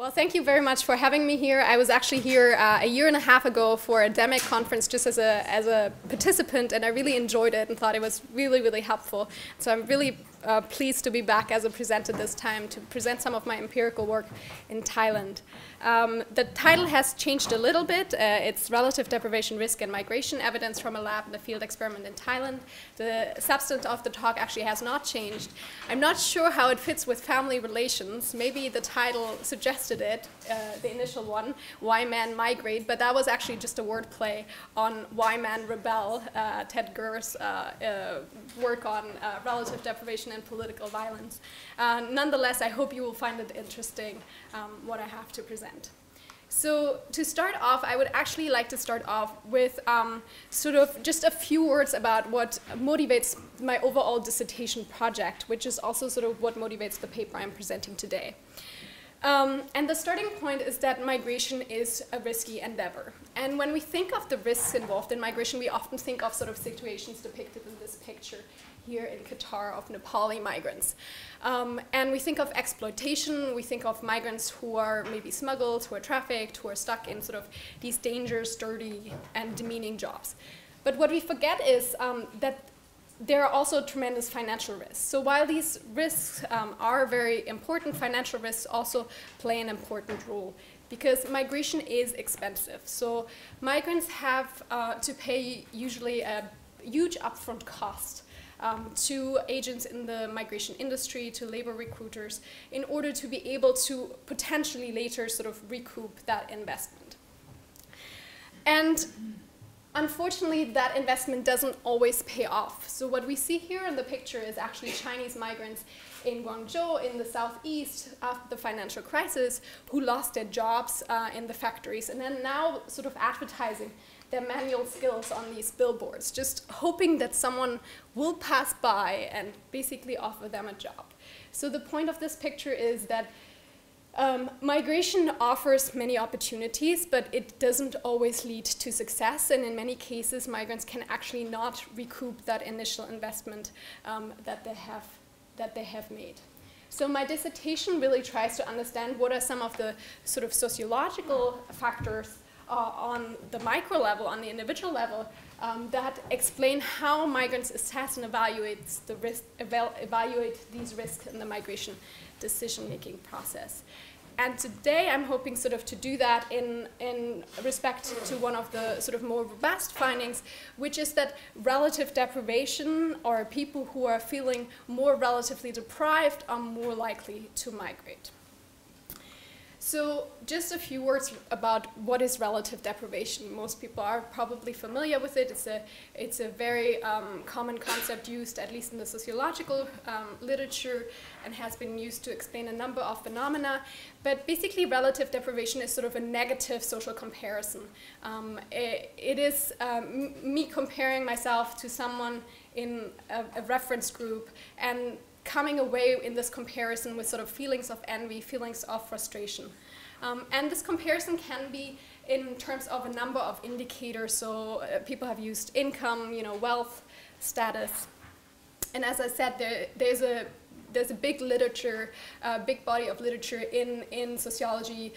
Well, thank you very much for having me here. I was actually here a year and a half ago for a DEMIC conference just as a participant, and I really enjoyed it and thought it was really, really helpful. So I'm really pleased to be back as a presenter this time to present some of my empirical work in Thailand. The title has changed a little bit. It's Relative Deprivation, Risk and Migration, Evidence from a Lab and a Field Experiment in Thailand. The substance of the talk actually has not changed. I'm not sure how it fits with family relations. Maybe the title suggested it, the initial one, Why Men Migrate, but that was actually just a wordplay on Why Men Rebel, Ted Gurr's work on relative deprivation and political violence. Nonetheless, I hope you will find it interesting what I have to present. So to start off, I would actually like to start off with sort of just a few words about what motivates my overall dissertation project, which is also sort of what motivates the paper I'm presenting today. And the starting point is that migration is a risky endeavor. And when we think of the risks involved in migration, we often think of sort of situations depicted in this picture here in Qatar of Nepali migrants. And we think of exploitation, we think of migrants who are maybe smuggled, who are trafficked, who are stuck in sort of these dangerous, dirty, and demeaning jobs. But what we forget is that there are also tremendous financial risks. So while these risks are very important, financial risks also play an important role because migration is expensive. So migrants have to pay usually a huge upfront cost to agents in the migration industry, to labor recruiters, in order to be able to potentially later sort of recoup that investment. And unfortunately, that investment doesn't always pay off. So what we see here in the picture is actually Chinese migrants in Guangzhou in the southeast after the financial crisis who lost their jobs in the factories and then now sort of advertising their manual skills on these billboards, just hoping that someone will pass by and basically offer them a job. So the point of this picture is that migration offers many opportunities, but it doesn't always lead to success, and in many cases migrants can actually not recoup that initial investment that they have made. So my dissertation really tries to understand what are some of the sort of sociological factors on the micro level, on the individual level, that explain how migrants assess and evaluate these risks in the migration decision-making process. And today I'm hoping sort of to do that in respect to one of the sort of more robust findings, which is that relative deprivation, or people who are feeling more relatively deprived, are more likely to migrate. So just a few words about what is relative deprivation. Most people are probably familiar with it. It's a very common concept used, at least in the sociological literature, and has been used to explain a number of phenomena. But basically, relative deprivation is sort of a negative social comparison. It is me comparing myself to someone in a reference group and coming away in this comparison with sort of feelings of envy, feelings of frustration. And this comparison can be in terms of a number of indicators. So people have used income, wealth, status. And as I said, there's a big literature, big body of literature in sociology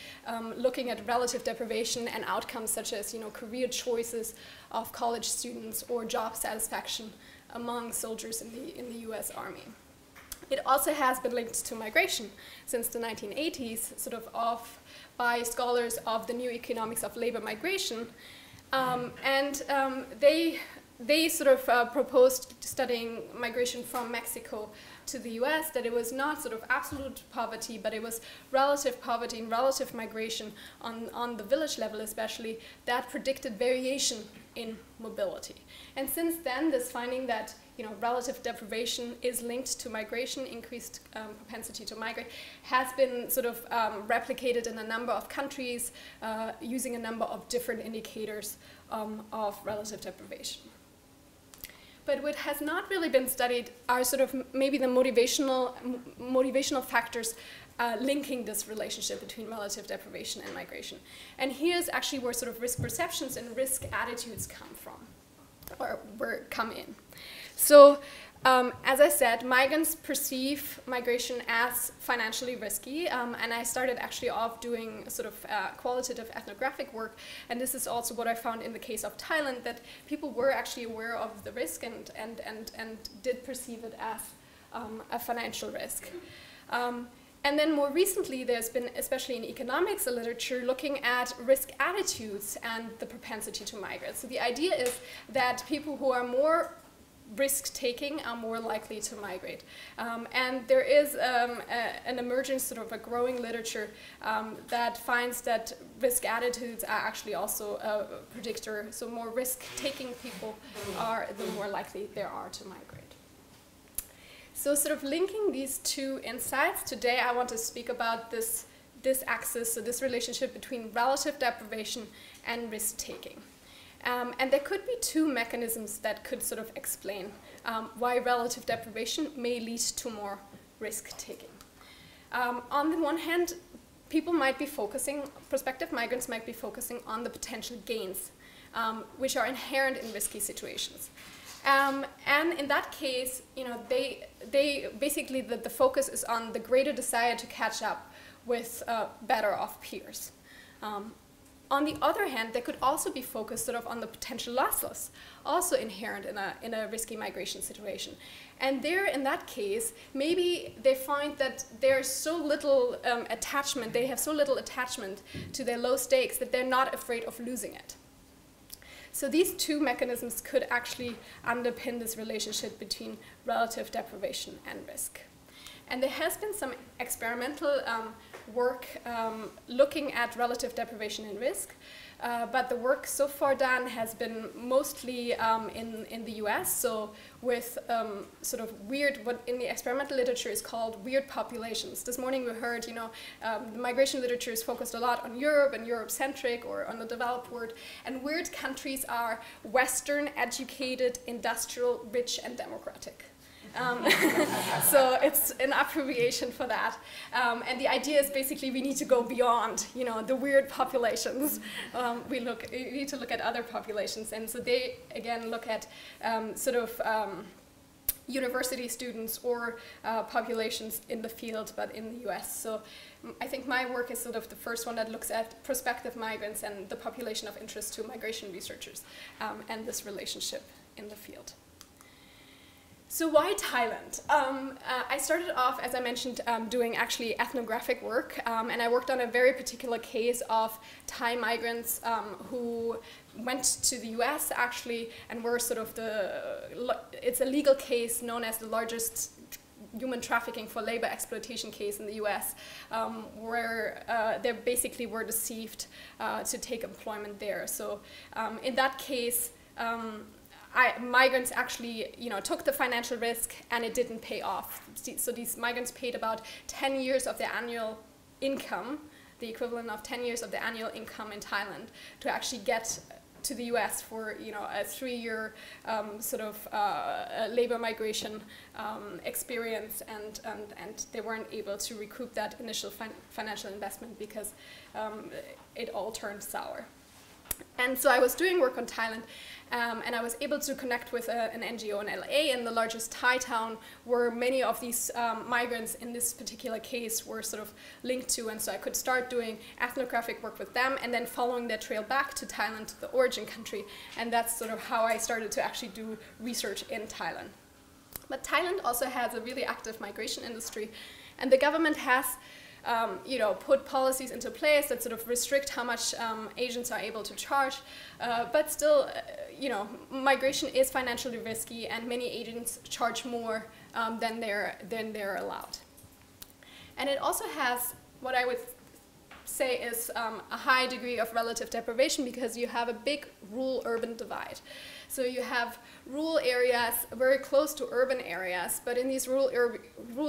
looking at relative deprivation and outcomes such as career choices of college students or job satisfaction among soldiers in the US Army. It also has been linked to migration since the 1980s, sort of by scholars of the new economics of labor migration. They sort of proposed studying migration from Mexico to the US, that it was not sort of absolute poverty, but it was relative poverty and relative migration on the village level especially, that predicted variation in mobility. And since then, this finding that relative deprivation is linked to migration, increased propensity to migrate, has been sort of replicated in a number of countries using a number of different indicators of relative deprivation. But what has not really been studied are sort of maybe the motivational factors linking this relationship between relative deprivation and migration. And here's actually where sort of risk perceptions and risk attitudes come from, or come in. So As I said, migrants perceive migration as financially risky, and I started actually off doing sort of qualitative ethnographic work, and this is also what I found in the case of Thailand, that people were actually aware of the risk and did perceive it as a financial risk. And then more recently, there's been, especially in economics literature, looking at risk attitudes and the propensity to migrate. So the idea is that people who are more risk-taking are more likely to migrate. And there is an emerging sort of a growing literature that finds that risk attitudes are actually also a predictor. So more risk-taking people are, the more likely there are to migrate. So sort of linking these two insights, today I want to speak about this axis, so this relationship between relative deprivation and risk-taking. And there could be two mechanisms that could sort of explain why relative deprivation may lead to more risk-taking. On the one hand, people might be focusing, prospective migrants might be focusing on the potential gains, which are inherent in risky situations. And in that case, you know, they basically, the focus is on the greater desire to catch up with better off peers. On the other hand, they could also be focused sort of on the potential losses, also inherent in a risky migration situation. And there, in that case, maybe they find that there's so little attachment, they have so little attachment to their low stakes that they're not afraid of losing it. So these two mechanisms could actually underpin this relationship between relative deprivation and risk. And there has been some experimental work looking at relative deprivation and risk, but the work so far done has been mostly in the US, so with sort of weird, what in the experimental literature is called weird populations. This morning we heard, you know, the migration literature is focused a lot on Europe and Europe-centric or on the developed world, and weird countries are Western, educated, industrial, rich, and democratic. So it's an abbreviation for that. And the idea is basically we need to go beyond, you know, the weird populations. We need to look at other populations. And so they, again, look at sort of university students or populations in the field, but in the US. So I think my work is sort of the first one that looks at prospective migrants and the population of interest to migration researchers and this relationship in the field. So why Thailand? I started off, as I mentioned, doing actually ethnographic work, and I worked on a very particular case of Thai migrants who went to the US actually and were sort of it's a legal case known as the largest human trafficking for labor exploitation case in the US, where they basically were deceived to take employment there. So in that case, migrants actually, you know, took the financial risk and it didn't pay off. So these migrants paid about 10 years of their annual income, the equivalent of 10 years of their annual income in Thailand, to actually get to the US for, you know, a 3-year sort of labor migration experience, and they weren't able to recoup that initial financial investment because it all turned sour. And so I was doing work on Thailand, and I was able to connect with an NGO in LA, in the largest Thai town, where many of these migrants in this particular case were sort of linked to, and so I could start doing ethnographic work with them, and then following their trail back to Thailand, to the origin country, and that's sort of how I started to actually do research in Thailand. But Thailand also has a really active migration industry, and the government has you know, put policies into place that sort of restrict how much agents are able to charge, but still, you know, migration is financially risky, and many agents charge more than they're allowed. And it also has what I would say is a high degree of relative deprivation, because you have a big rural-urban divide. So you have rural areas very close to urban areas, but in these rural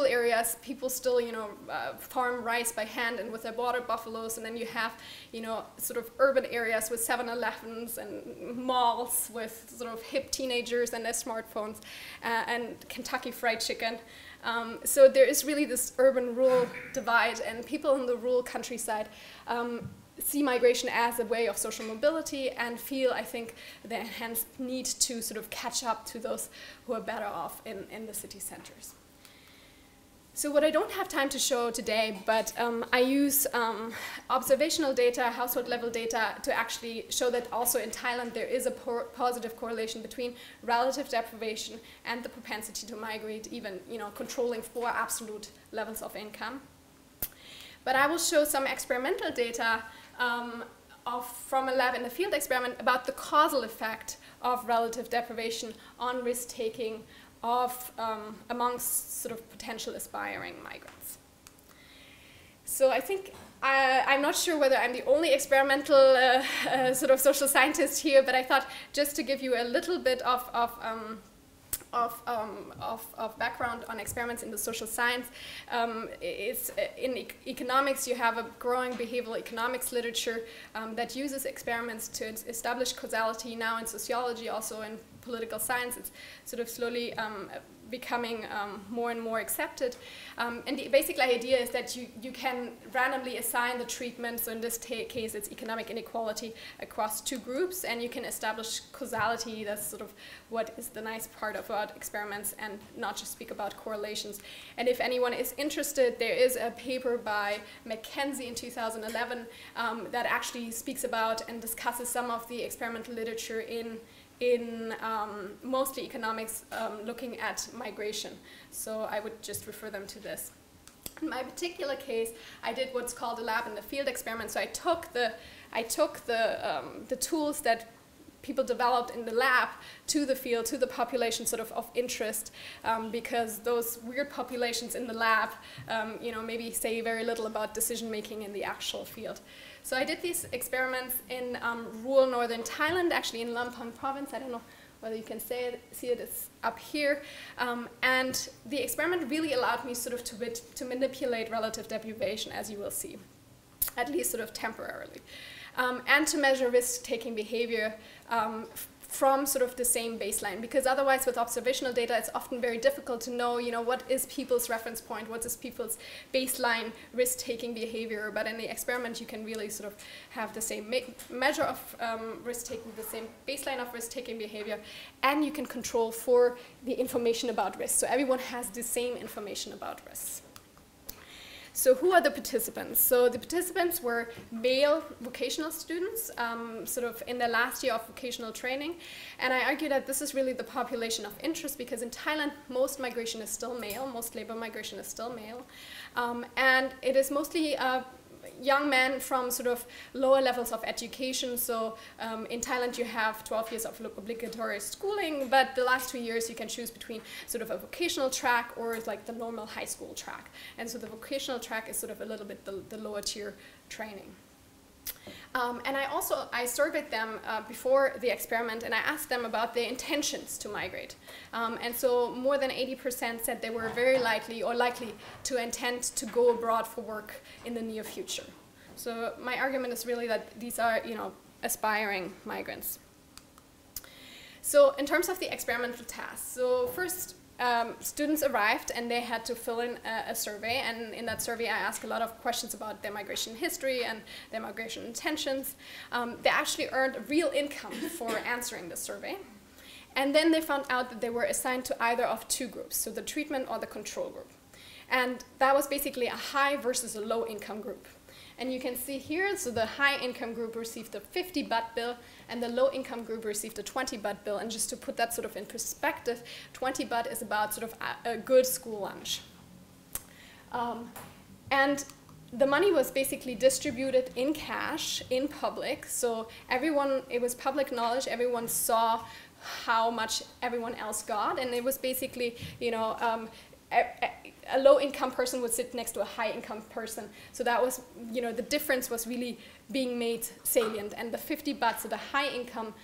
areas, people still, you know, farm rice by hand and with their water buffaloes, and then you have, you know, sort of urban areas with 7-Elevens and malls with sort of hip teenagers and their smartphones and Kentucky Fried Chicken. So there is really this urban-rural divide, and people in the rural countryside see migration as a way of social mobility and feel, I think, the enhanced need to sort of catch up to those who are better off in the city centers. So what I don't have time to show today, but I use observational data, household level data, to actually show that also in Thailand there is a positive correlation between relative deprivation and the propensity to migrate, even controlling for absolute levels of income. But I will show some experimental data from a lab in the field experiment about the causal effect of relative deprivation on risk-taking of amongst sort of potential aspiring migrants. So I think I'm not sure whether I'm the only experimental sort of social scientist here, but I thought just to give you a little bit of background on experiments in the social science. In economics, you have a growing behavioral economics literature that uses experiments to establish causality. Now in sociology, also in political science, it's sort of slowly becoming more and more accepted. And the basic idea is that you can randomly assign the treatment, so in this case it's economic inequality, across two groups, and you can establish causality. That's sort of what is the nice part about experiments, and not just speak about correlations. And if anyone is interested, there is a paper by McKenzie in 2011 that actually speaks about and discusses some of the experimental literature in mostly economics, looking at migration. So I would just refer them to this. In my particular case, I did what's called a lab in the field experiment. So I took the tools that people developed in the lab to the field, to the population sort of interest, because those weird populations in the lab, maybe say very little about decision making in the actual field. So I did these experiments in rural northern Thailand, actually in Lampang province. I don't know whether you can see it, it's up here. And the experiment really allowed me sort of to manipulate relative deprivation, as you will see, at least sort of temporarily. And to measure risk-taking behavior from sort of the same baseline, because otherwise with observational data it's often very difficult to know, what is people's reference point, what is people's baseline risk-taking behavior. But in the experiment you can really sort of have the same measure of risk-taking, the same baseline of risk-taking behavior, and you can control for the information about risk. So everyone has the same information about risks. So who are the participants? So the participants were male vocational students, sort of in their last year of vocational training. And I argue that this is really the population of interest, because in Thailand, most migration is still male, most labor migration is still male. And it is mostly young men from sort of lower levels of education. So in Thailand you have 12 years of obligatory schooling, but the last 2 years you can choose between sort of a vocational track or like the normal high school track. And so the vocational track is sort of a little bit the lower tier training. And I surveyed them before the experiment, and I asked them about their intentions to migrate. And so more than 80% said they were very likely to intend to go abroad for work in the near future. So my argument is really that these are, aspiring migrants. So in terms of the experimental tasks, so first, students arrived and they had to fill in a survey, and in that survey I asked a lot of questions about their migration history and their migration intentions. They actually earned real income for answering the survey, and then they found out that they were assigned to either of two groups, so the treatment or the control group. And that was basically a high versus a low income group. And you can see here, so the high income group received a 50 baht bill and the low income group received a 20 baht bill. And just to put that sort of in perspective, 20 baht is about sort of a good school lunch. And the money was basically distributed in cash, in public. So everyone, it was public knowledge, everyone saw how much everyone else got. And it was basically, a low-income person would sit next to a high-income person. So that was, the difference was really being made salient. And the 50 baht, so the high-income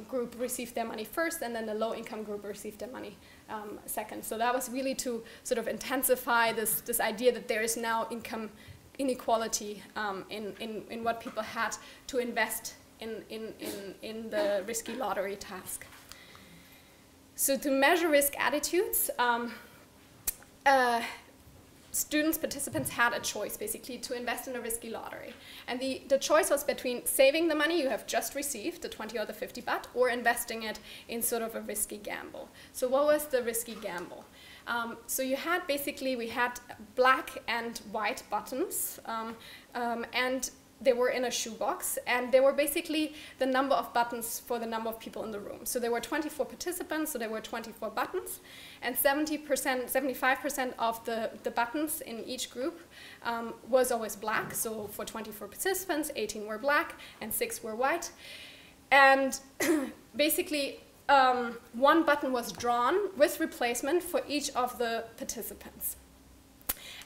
group received their money first, and then the low-income group received their money second. So that was really to sort of intensify this idea that there is now income inequality in what people had to invest in the risky lottery task. So to measure risk attitudes, students, participants had a choice basically to invest in a risky lottery. And the choice was between saving the money you have just received, the 20 or the 50 baht, or investing it in sort of a risky gamble. So what was the risky gamble? So you had basically, we had black and white buttons, and they were in a shoebox, and they were basically the number of buttons for the number of people in the room. So there were 24 participants, so there were 24 buttons, and 75% of the buttons in each group was always black. So for 24 participants, 18 were black and 6 were white. And basically, one button was drawn with replacement for each of the participants.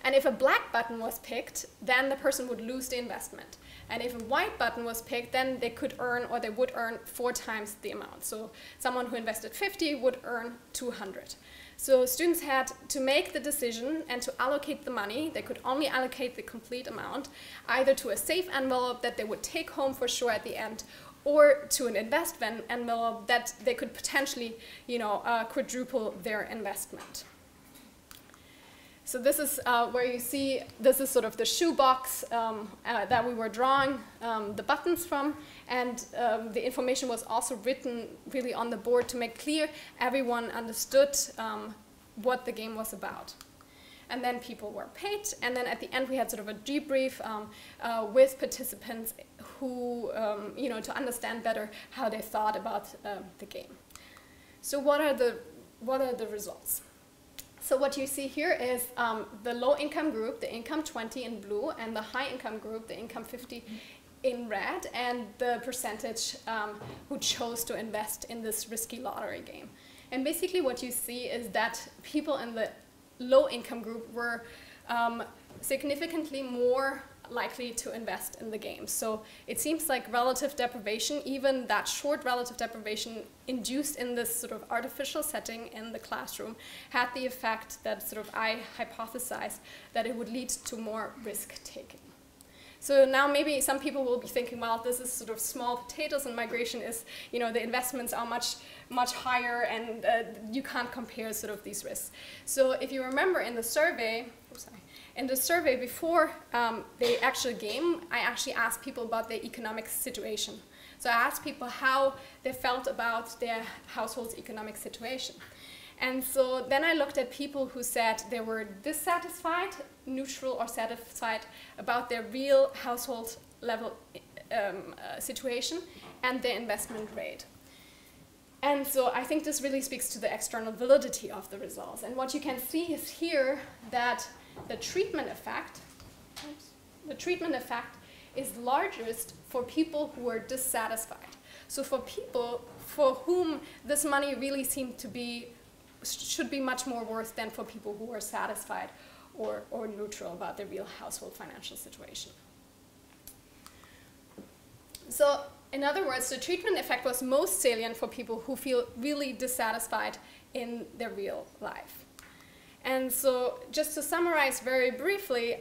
And if a black button was picked, then the person would lose the investment. And if a white button was picked, then they could earn, or they would earn 4 times the amount. So someone who invested 50 would earn 200. So students had to make the decision and to allocate the money. They could only allocate the complete amount, either to a safe envelope that they would take home for sure at the end, or to an investment envelope that they could potentially, quadruple their investment. So this is where you see, this is sort of the shoebox that we were drawing the buttons from, and the information was also written really on the board to make clear everyone understood what the game was about. And then people were paid, and then at the end we had sort of a debrief with participants who, to understand better how they thought about the game. So what are the results? So what you see here is the low-income group, the income 20 in blue, and the high-income group, the income 50 in red, and the percentage who chose to invest in this risky lottery game. And basically what you see is that people in the low-income group were significantly more likely to invest in the game. So it seems like relative deprivation, even that short relative deprivation induced in this sort of artificial setting in the classroom, had the effect that sort of I hypothesized that it would lead to more risk-taking. So now maybe some people will be thinking, well, this is sort of small potatoes, and migration is, the investments are much higher, and you can't compare sort of these risks. So if you remember in the survey, before the actual game, I actually asked people about their economic situation. So I asked people how they felt about their household's economic situation. And so then I looked at people who said they were dissatisfied, neutral, or satisfied about their real household level situation and their investment rate. And so I think this really speaks to the external validity of the results. And what you can see is here that the treatment effect is largest for people who are dissatisfied. So for people for whom this money really seemed to be, should be much more worth than for people who are satisfied or neutral about their real household financial situation. So in other words, the treatment effect was most salient for people who feel really dissatisfied in their real life. And so just to summarize very briefly,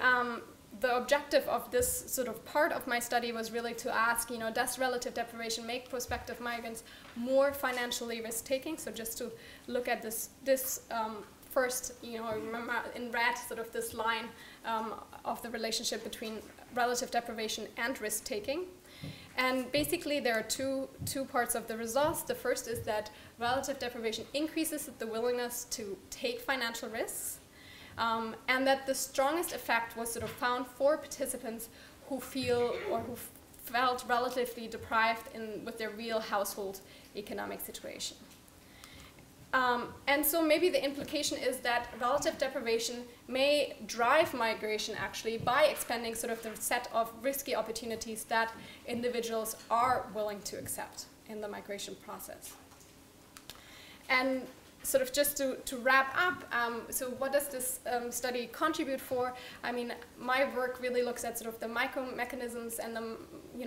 the objective of this sort of part of my study was really to ask, does relative deprivation make prospective migrants more financially risk-taking? So just to look at this first, remember in red, sort of this line of the relationship between relative deprivation and risk-taking. And basically there are two parts of the results. The first is that relative deprivation increases the willingness to take financial risks, and that the strongest effect was sort of found for participants who feel or who felt relatively deprived with their real household economic situation. And so maybe the implication is that relative deprivation may drive migration actually by expanding sort of the set of risky opportunities that individuals are willing to accept in the migration process. And sort of just to wrap up, so what does this study contribute for? I mean, my work really looks at sort of the micro mechanisms and the,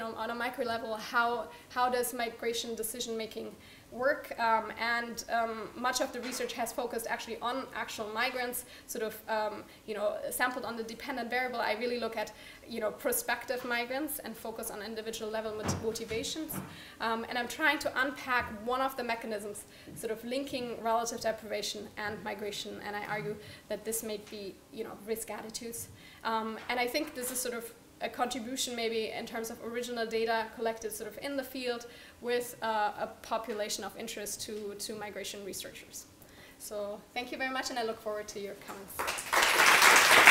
on a micro level, how does migration decision making work, and much of the research has focused actually on actual migrants, sort of sampled on the dependent variable. I really look at prospective migrants and focus on individual level motivations, and I'm trying to unpack one of the mechanisms sort of linking relative deprivation and migration, and I argue that this may be risk attitudes, and I think this is sort of a contribution maybe in terms of original data collected sort of in the field with a population of interest to migration researchers. So thank you very much, and I look forward to your comments.